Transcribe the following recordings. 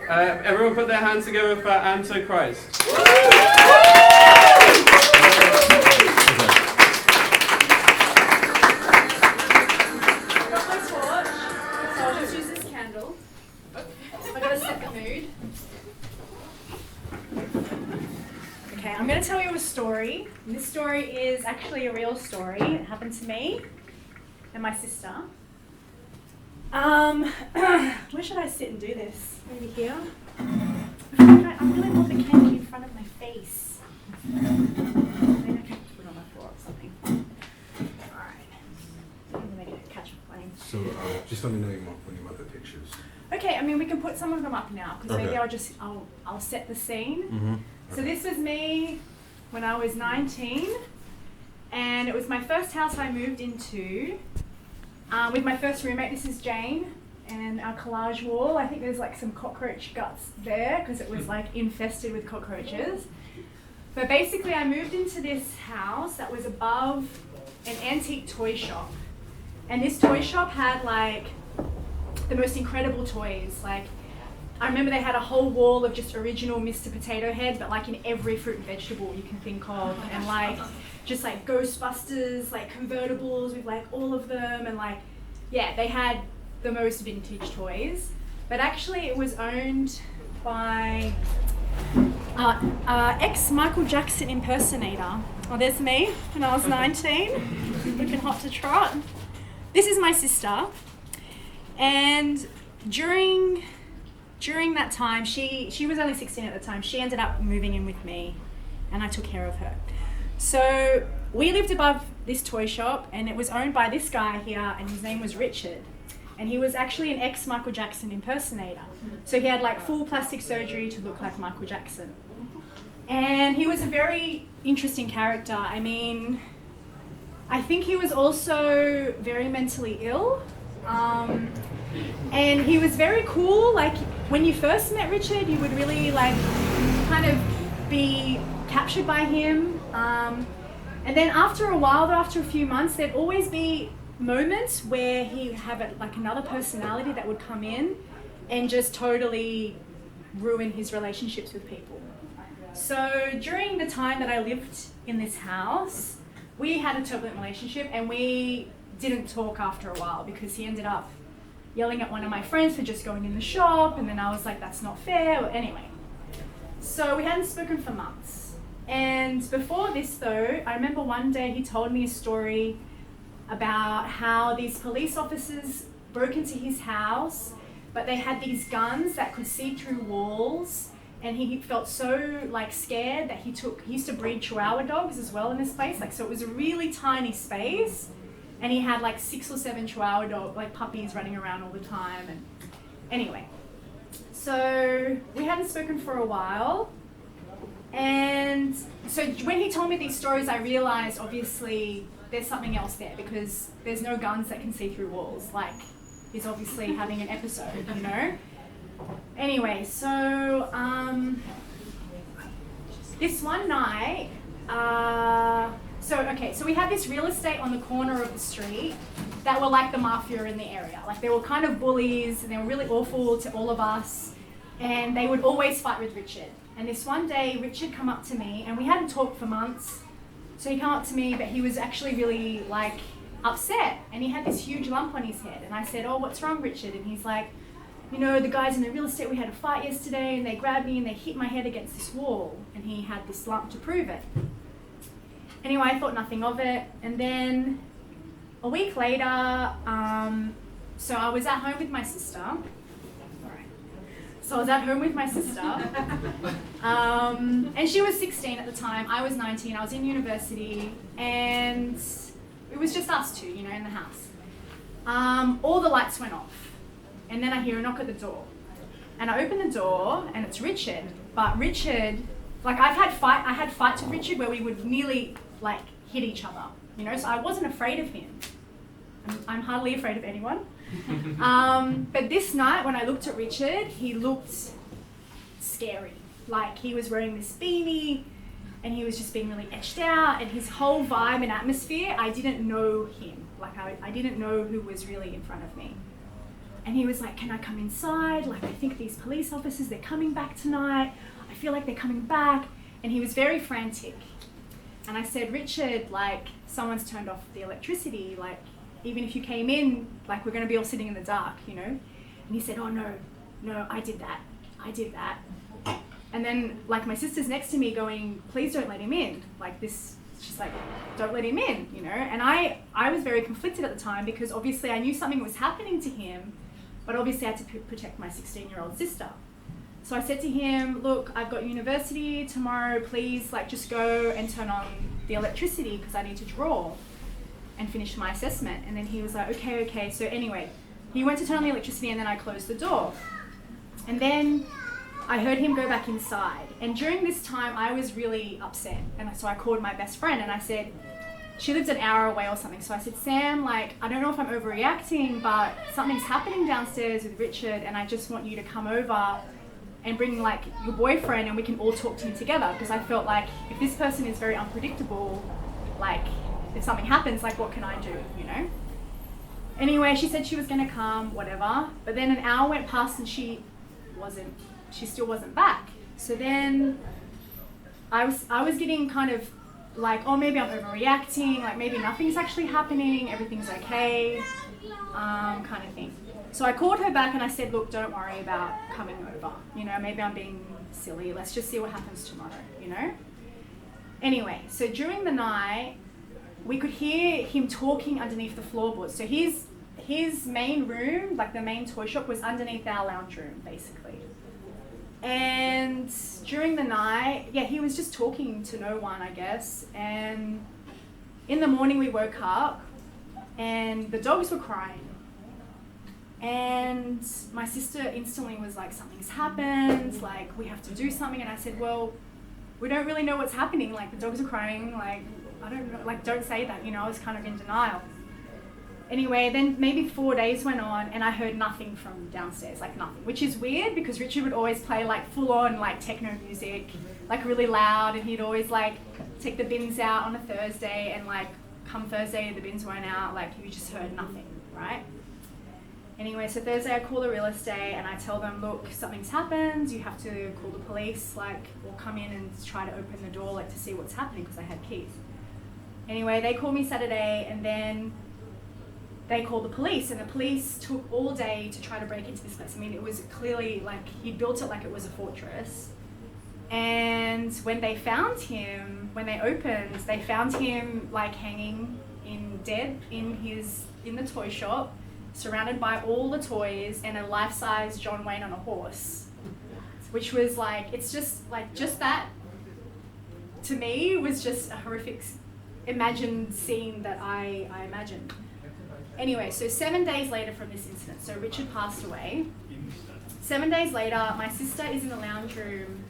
Everyone put their hands together for Anto Christ. I'll just use this candle. I've got to set the mood. Okay, I'm going to tell you a story. This story is actually a real story. It happened to me and my sister. Where should I sit and do this? Maybe here? I really want the candle in front of my face. Maybe I can put it on my floor or something. Alright. I'm going to catch a flame. So just let me know when you want the pictures. Okay, I mean we can put some of them up now because maybe Okay. I'll set the scene. Mm-hmm. So this was me when I was 19, and it was my first house I moved into with my first roommate. This is Jane, and our collage wall. I think there's like some cockroach guts there because it was like infested with cockroaches. But basically I moved into this house that was above an antique toy shop, and this toy shop had like the most incredible toys. Like I remember they had a whole wall of just original Mr. Potato Head, but like in every fruit and vegetable you can think of, and like just like Ghostbusters, like convertibles with like all of them, and like yeah, they had the most vintage toys. But actually it was owned by ex Michael Jackson impersonator. Oh, there's me when I was 19, looking hot to trot. This is my sister, and during that time, she was only 16 at the time. She ended up moving in with me, and I took care of her. So we lived above this toy shop, and it was owned by this guy here, and his name was Richard. And he was actually an ex-Michael Jackson impersonator. So he had like full plastic surgery to look like Michael Jackson. And he was a very interesting character. I mean, I think he was also very mentally ill. And he was very cool. Like when you first met Richard, you would really like kind of be captured by him. And then after a while, after a few months, there'd always be moments where he'd have like another personality that would come in and just totally ruin his relationships with people. So during the time that I lived in this house, we had a turbulent relationship, and we didn't talk after a while because he ended up yelling at one of my friends for just going in the shop, and then I was like, that's not fair. Well, anyway, so we hadn't spoken for months. And before this though, I remember one day he told me a story about how these police officers broke into his house, but they had these guns that could see through walls, and he felt so like scared that he used to breed Chihuahua dogs as well in this place. Like, so it was a really tiny space, and he had like 6 or 7 Chihuahua dog like puppies running around all the time. And anyway, so we hadn't spoken for a while, and so when he told me these stories, I realized obviously there's something else there, because there's no guns that can see through walls. Like, he's obviously having an episode, you know? Anyway, so this one night, so we had this real estate on the corner of the street that were like the mafia in the area. Like, they were kind of bullies, and they were really awful to all of us, and they would always fight with Richard. And this one day, Richard come up to me, and we hadn't talked for months. So he came up to me, but he was actually really like upset, and he had this huge lump on his head. And I said, oh, what's wrong, Richard? And he's like, you know, the guys in the real estate, we had a fight yesterday, and they grabbed me and they hit my head against this wall, and he had this lump to prove it. Anyway, I thought nothing of it. And then a week later, so I was at home with my sister. So I was at home with my sister, and she was 16 at the time, I was 19, I was in university, and it was just us two, you know, in the house. All the lights went off, and then I hear a knock at the door. And I open the door, and it's Richard, but Richard, like I had fights with Richard where we would nearly like hit each other, you know, so I wasn't afraid of him. I'm hardly afraid of anyone. But this night when I looked at Richard, he looked scary. Like, he was wearing this beanie, and he was just being really etched out, and his whole vibe and atmosphere, I didn't know him. Like, I didn't know who was really in front of me. And he was like, can I come inside? Like, I think these police officers, they're coming back tonight. I feel like they're coming back. And he was very frantic. And I said, Richard, like, someone's turned off the electricity. Like, even if you came in, like, we're going to be all sitting in the dark, you know? And he said, oh, no, I did that. And then, like, my sister's next to me going, please don't let him in. Like, this, she's like, don't let him in, you know? And I was very conflicted at the time because obviously I knew something was happening to him, but obviously I had to protect my 16-year-old sister. So I said to him, look, I've got university tomorrow, please, like, just go and turn on the electricity because I need to draw and finish my assessment. And then he was like, okay. So anyway, he went to turn on the electricity and then I closed the door. And then I heard him go back inside. And during this time, I was really upset. And so I called my best friend and I said, she lives an hour away or something. So I said, Sam, like, I don't know if I'm overreacting, but something's happening downstairs with Richard and I just want you to come over and bring, like, your boyfriend and we can all talk to him together. Because I felt like if this person is very unpredictable, like, if something happens, like, what can I do, you know? Anyway, she said she was going to come, whatever. But then an hour went past and she still wasn't back. So then I was getting kind of like, oh, maybe I'm overreacting, like maybe nothing's actually happening, everything's okay, kind of thing. So I called her back and I said, look, don't worry about coming over. You know, maybe I'm being silly. Let's just see what happens tomorrow, you know? Anyway, so during the night, we could hear him talking underneath the floorboards. So his main room, like the main toy shop, was underneath our lounge room, basically. And during the night, yeah, he was just talking to no one, I guess. And in the morning we woke up and the dogs were crying. And my sister instantly was like, something's happened, like we have to do something. And I said, well, we don't really know what's happening. Like the dogs are crying, like, I don't know, like don't say that, you know, I was kind of in denial. Anyway, then maybe 4 days went on and I heard nothing from downstairs, like nothing, which is weird because Richard would always play like full on like techno music, like really loud, and he'd always like take the bins out on a Thursday and like come Thursday the bins weren't out, like you just heard nothing, right? Anyway, so Thursday I call the real estate and I tell them, look, something's happened, you have to call the police, like, or come in and try to open the door, like to see what's happening because I had keys. Anyway, they called me Saturday and then they called the police, and the police took all day to try to break into this place. I mean, it was clearly like he built it like it was a fortress. And when they found him, when they opened, they found him like hanging dead in the toy shop, surrounded by all the toys and a life-size John Wayne on a horse, which was like, it's just like, just that to me was just a horrific imagined scene that I imagined. Anyway, so 7 days later from this incident, so Richard passed away. 7 days later, my sister is in the lounge room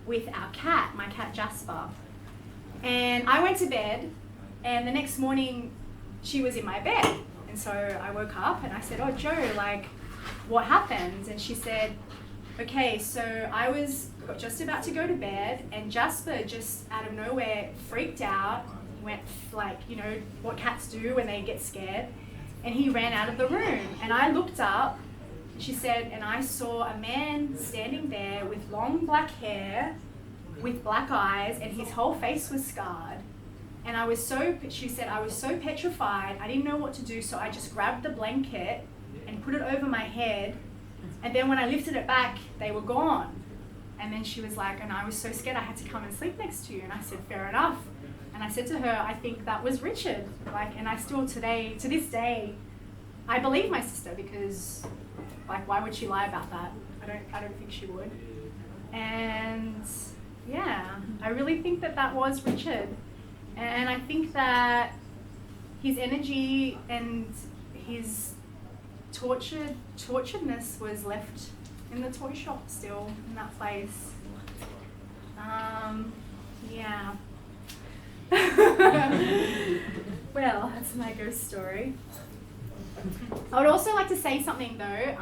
with our cat, my cat Jasper. And I went to bed, and the next morning, she was in my bed. And so I woke up and I said, oh, Joe, like, what happened? And she said, okay, so I was just about to go to bed, and Jasper just out of nowhere freaked out. He went like, you know, what cats do when they get scared. And he ran out of the room. And I looked up, she said, and I saw a man standing there with long black hair, with black eyes, and his whole face was scarred. And she said, I was so petrified, I didn't know what to do, so I just grabbed the blanket and put it over my head. And then when I lifted it back, they were gone. And then she was like, and I was so scared I had to come and sleep next to you. And I said, fair enough. And I said to her, I think that was Richard. Like, and I still to this day, I believe my sister because, like, why would she lie about that? I don't think she would. And yeah, I really think that was Richard. And I think that his energy and his torturedness was left in the toy shop still, in that place. Yeah. Well, that's my ghost story. I would also like to say something though.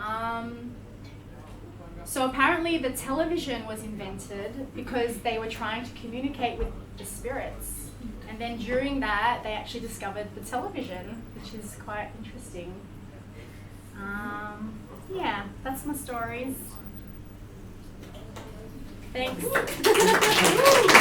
So apparently the television was invented because they were trying to communicate with the spirits. And then during that, they actually discovered the television, which is quite interesting. yeah, that's my stories. Thanks.